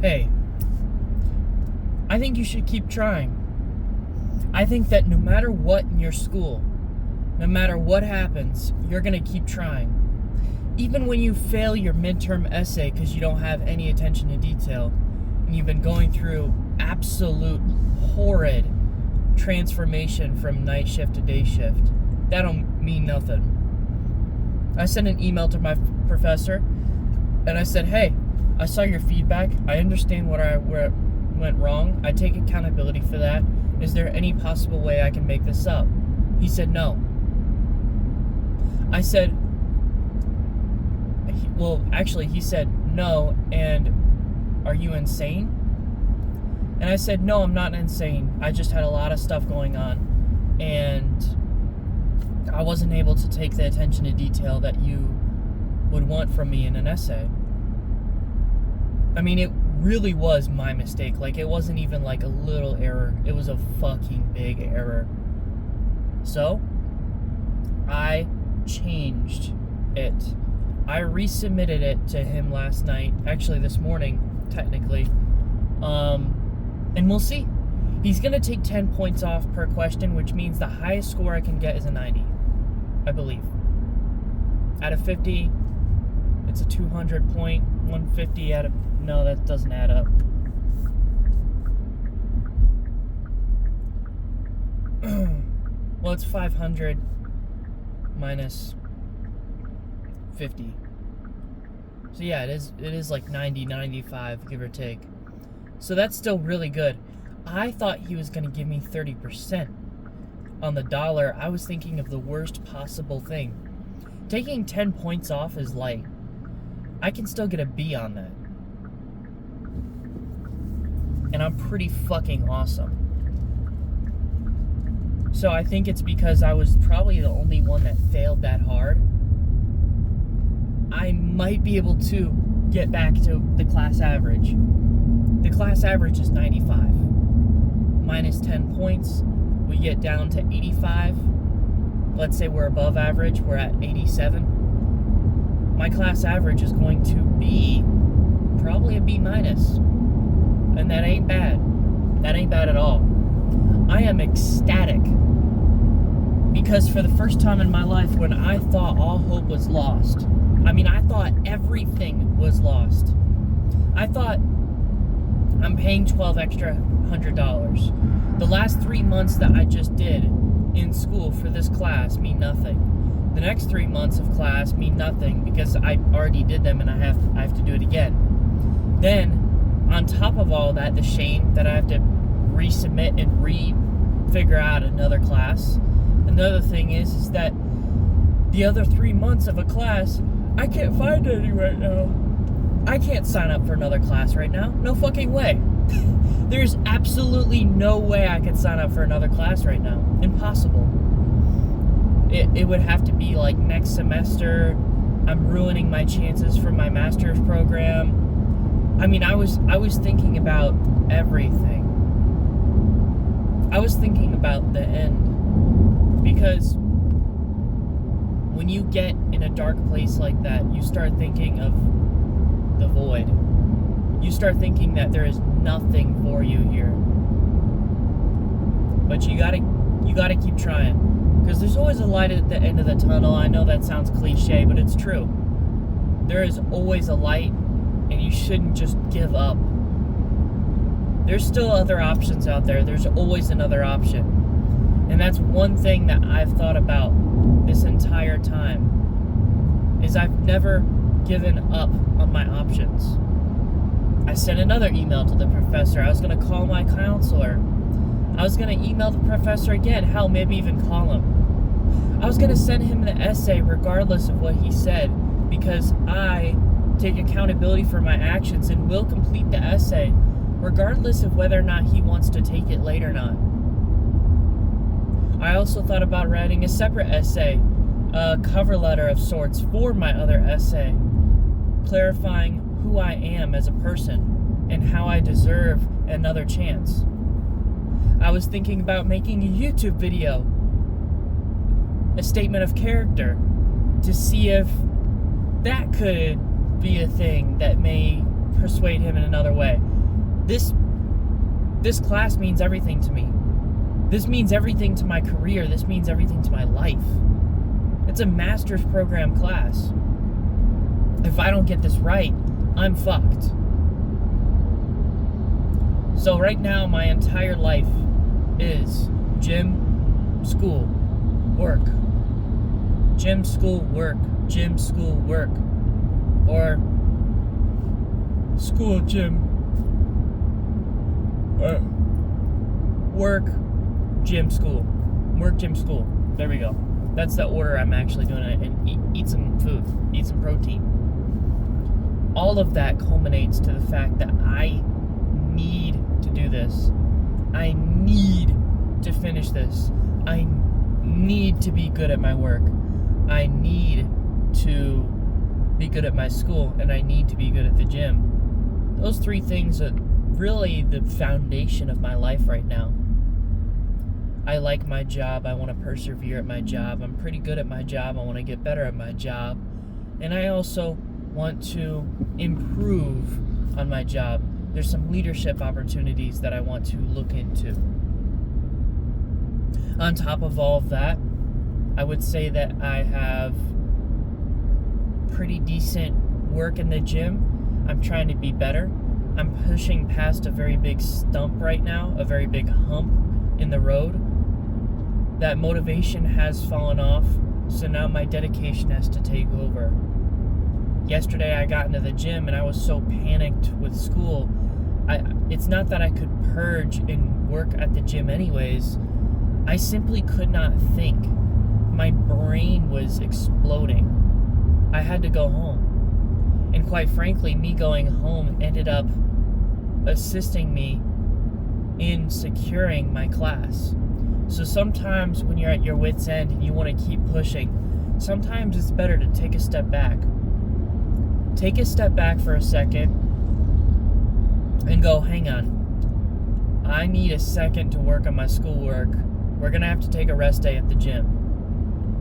hey, I think you should keep trying. I think that no matter what in your school, no matter what happens, you're going to keep trying. Even when you fail your midterm essay because you don't have any attention to detail, and you've been going through absolute horrid transformation from night shift to day shift, that don't mean nothing. I sent an email to my professor, and I said, hey, I saw your feedback. I understand where went wrong. I take accountability for that. Is there any possible way I can make this up? He said no. I said, he said no, and are you insane? And I said, no, I'm not insane. I just had a lot of stuff going on, and I wasn't able to take the attention to detail that you would want from me in an essay. I mean, it really was my mistake. Like, it wasn't even like a little error. It was a fucking big error. So, I changed it. I resubmitted it to him last night. Actually, this morning, technically. And we'll see. He's going to take 10 points off per question, which means the highest score I can get is a 90, I believe. Out of 50, it's a 200 point, 150 out of... No, that doesn't add up. Well, it's 500 minus 50. So yeah, it is like 90, 95, give or take. So that's still really good. I thought he was going to give me 30% on the dollar. I was thinking of the worst possible thing. Taking 10 points off is light. I can still get a B on that. And I'm pretty fucking awesome. So I think it's because I was probably the only one that failed that hard. I might be able to get back to the class average. The class average is 95. Minus 10 points, we get down to 85. Let's say we're above average, we're at 87. My class average is going to be probably a B minus. And that ain't bad. That ain't bad at all. I am ecstatic. Because for the first time in my life, when I thought all hope was lost, I mean, I thought everything was lost. I thought I'm paying $1,200. The last 3 months that I just did in school for this class mean nothing. The next 3 months of class mean nothing because I already did them and I have to do it again. Then, on top of all that, the shame that I have to resubmit and figure out another class. Another thing is that the other 3 months of a class, I can't find any right now. I can't sign up for another class right now. No fucking way. There's absolutely no way I could sign up for another class right now. Impossible. It would have to be like next semester. I'm ruining my chances for my master's program. I mean, I was thinking about everything. I was thinking about the end. Because when you get in a dark place like that, you start thinking of the void. You start thinking that there is nothing for you here. But you gotta keep trying. Because there's always a light at the end of the tunnel. I know that sounds cliche, but it's true. There is always a light, and you shouldn't just give up. There's still other options out there. There's always another option. And that's one thing that I've thought about this entire time, is I've never given up on my options. I sent another email to the professor. I was going to call my counselor. I was going to email the professor again. Hell, maybe even call him. I was going to send him the essay regardless of what he said, because I take accountability for my actions and will complete the essay regardless of whether or not he wants to take it late or not. I also thought about writing a separate essay, a cover letter of sorts for my other essay, clarifying who I am as a person and how I deserve another chance. I was thinking about making a YouTube video, a statement of character, to see if that could be a thing that may persuade him in another way. This class means everything to me. This means everything to my career. This means everything to my life. It's a master's program class. If I don't get this right, I'm fucked. So right now, my entire life is gym, school, work. Gym, school, work. Gym, school, work. Or school, gym, work, gym, school. Work, gym, school. There we go. That's the order I'm actually doing it. And eat some food. Eat some protein. All of that culminates to the fact that I need to do this. I need to finish this. I need to be good at my work. I need to be good at my school, and I need to be good at the gym. Those three things are really the foundation of my life right now. I like my job. I want to persevere at my job. I'm pretty good at my job. I want to get better at my job. And I also want to improve on my job. There's some leadership opportunities that I want to look into. On top of all of that, I would say that I have pretty decent work in the gym. I'm trying to be better. I'm pushing past a very big stump right now, a very big hump in the road. That motivation has fallen off, so now my dedication has to take over. Yesterday I got into the gym and I was so panicked with school. It's not that I could purge and work at the gym anyways. I simply could not think. My brain was exploding. I had to go home. And quite frankly, me going home ended up assisting me in securing my class. So sometimes when you're at your wit's end and you want to keep pushing, sometimes it's better to take a step back. Take a step back for a second and go, hang on. I need a second to work on my schoolwork. We're going to have to take a rest day at the gym.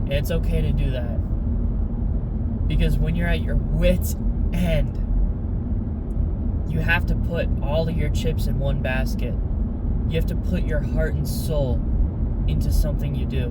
And it's okay to do that. Because when you're at your wit's end, you have to put all of your chips in one basket. You have to put your heart and soul into something you do.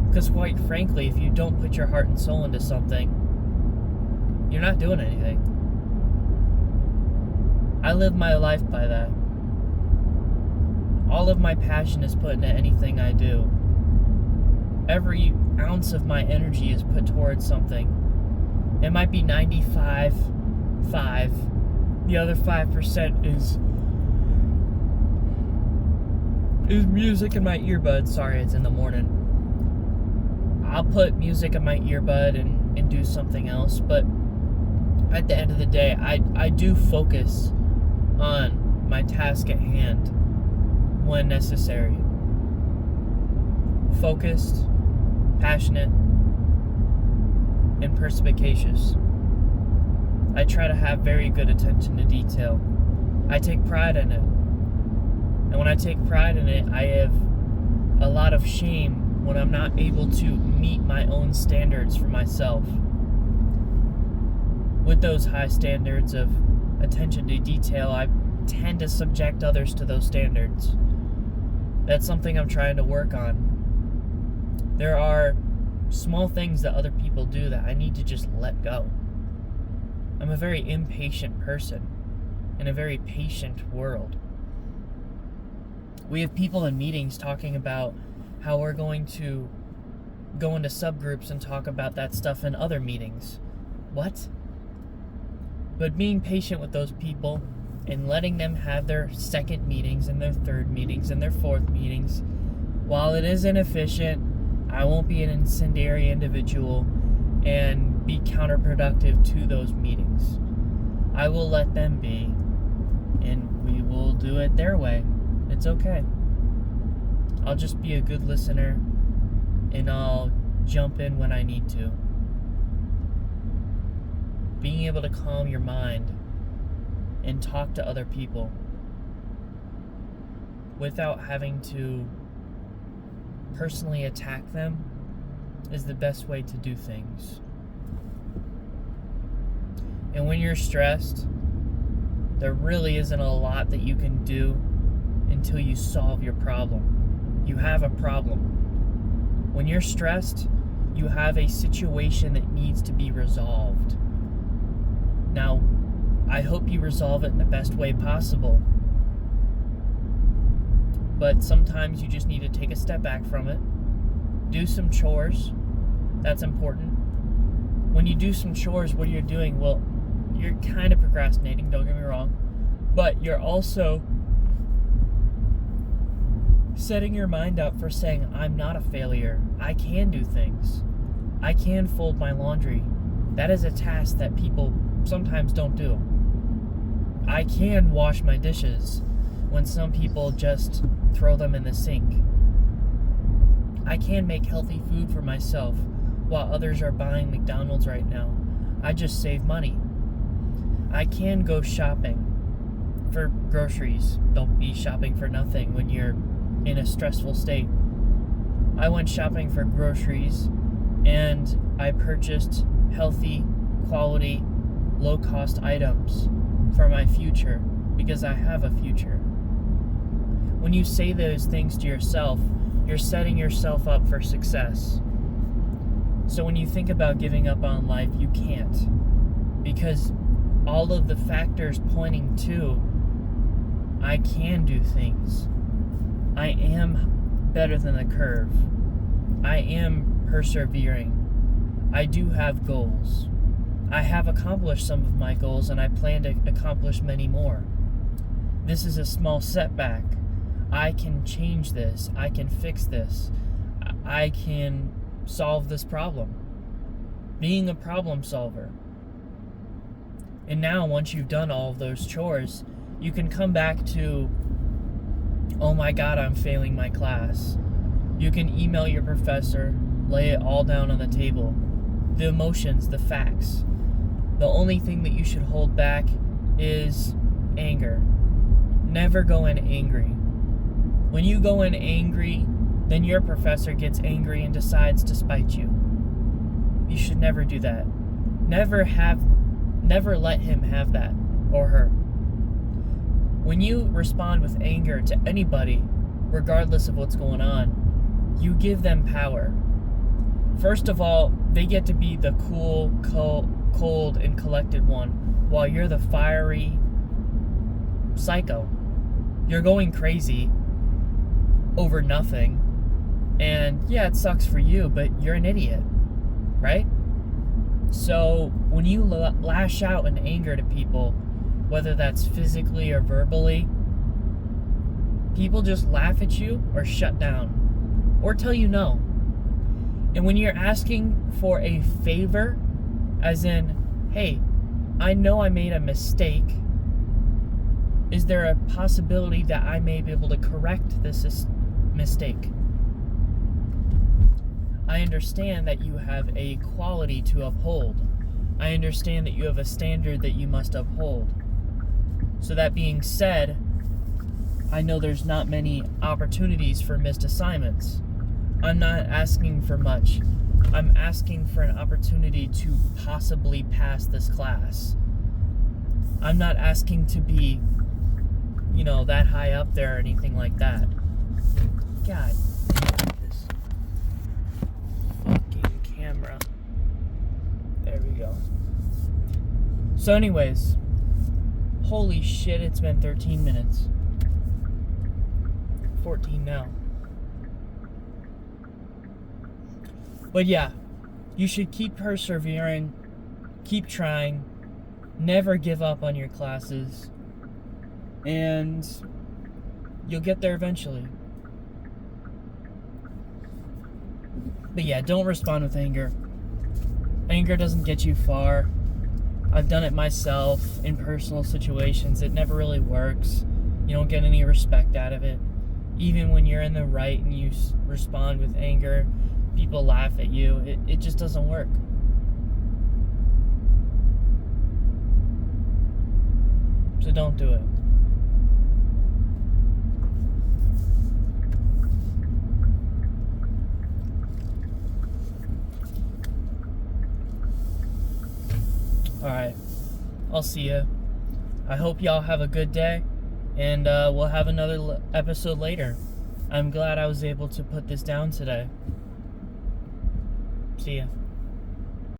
Because quite frankly, if you don't put your heart and soul into something, you're not doing anything. I live my life by that. All of my passion is put into anything I do. Every ounce of my energy is put towards something. It might be 95.5. The other 5% is music in my earbud. Sorry, it's in the morning. I'll put music in my earbud and do something else, but at the end of the day, I do focus on my task at hand when necessary. Focused, passionate, and perspicacious. I try to have very good attention to detail. I take pride in it. And when I take pride in it, I have a lot of shame when I'm not able to meet my own standards for myself. With those high standards of attention to detail, I tend to subject others to those standards. That's something I'm trying to work on. There are small things that other people do that I need to just let go. I'm a very impatient person in a very patient world. We have people in meetings talking about how we're going to go into subgroups and talk about that stuff in other meetings. What? But being patient with those people and letting them have their second meetings and their third meetings and their fourth meetings, while it is inefficient, I won't be an incendiary individual and be counterproductive to those meetings. I will let them be, and we will do it their way. It's okay. I'll just be a good listener, and I'll jump in when I need to. Being able to calm your mind and talk to other people without having to personally attack them is the best way to do things. And when you're stressed, There really isn't a lot that you can do until you solve your problem. You have a problem. When you're stressed, you have a situation that needs to be resolved. Now, I hope you resolve it in the best way possible. But sometimes you just need to take a step back from it. Do some chores. That's important. When you do some chores, what you're doing, well, you're kind of procrastinating, don't get me wrong. But you're also setting your mind up for saying, I'm not a failure. I can do things. I can fold my laundry. That is a task that people sometimes don't do. I can wash my dishes when some people just throw them in the sink. I can make healthy food for myself while others are buying McDonald's right now. I just save money. I can go shopping for groceries. Don't be shopping for nothing when you're in a stressful state. I went shopping for groceries and I purchased healthy, quality, low-cost items for my future because I have a future. When you say those things to yourself, you're setting yourself up for success. So when you think about giving up on life, you can't. Because all of the factors pointing to, I can do things. I am better than the curve. I am persevering. I do have goals. I have accomplished some of my goals and I plan to accomplish many more. This is a small setback. I can change this. I can fix this. I can solve this problem. Being a problem solver. And now, once you've done all of those chores, you can come back to, oh my God, I'm failing my class. You can email your professor, lay it all down on the table. The emotions, the facts. The only thing that you should hold back is anger. Never go in angry. When you go in angry, then your professor gets angry and decides to spite you. You should never do that. Never let him have that, or her. When you respond with anger to anybody, regardless of what's going on, you give them power. First of all, they get to be the cool, cold, and collected one, while you're the fiery psycho. You're going crazy over nothing. And yeah, it sucks for you, but you're an idiot, right? So when you lash out in anger to people, whether that's physically or verbally, people just laugh at you or shut down or tell you no. And when you're asking for a favor, as in, hey, I know I made a mistake. Is there a possibility that I may be able to correct this mistake? I understand that you have a quality to uphold. I understand that you have a standard that you must uphold. So that being said, I know there's not many opportunities for missed assignments. I'm not asking for much. I'm asking for an opportunity to possibly pass this class. I'm not asking to be, that high up there or anything like that. God, this fucking camera. There we go. So anyways, holy shit, it's been 13 minutes. 14 now. But yeah, you should keep persevering, keep trying, never give up on your classes, and you'll get there eventually. But yeah, don't respond with anger. Anger doesn't get you far. I've done it myself in personal situations. It never really works. You don't get any respect out of it. Even when you're in the right and you respond with anger, people laugh at you. It just doesn't work. So don't do it. Alright. I'll see ya. I hope y'all have a good day, and we'll have another episode later. I'm glad I was able to put this down today. See ya.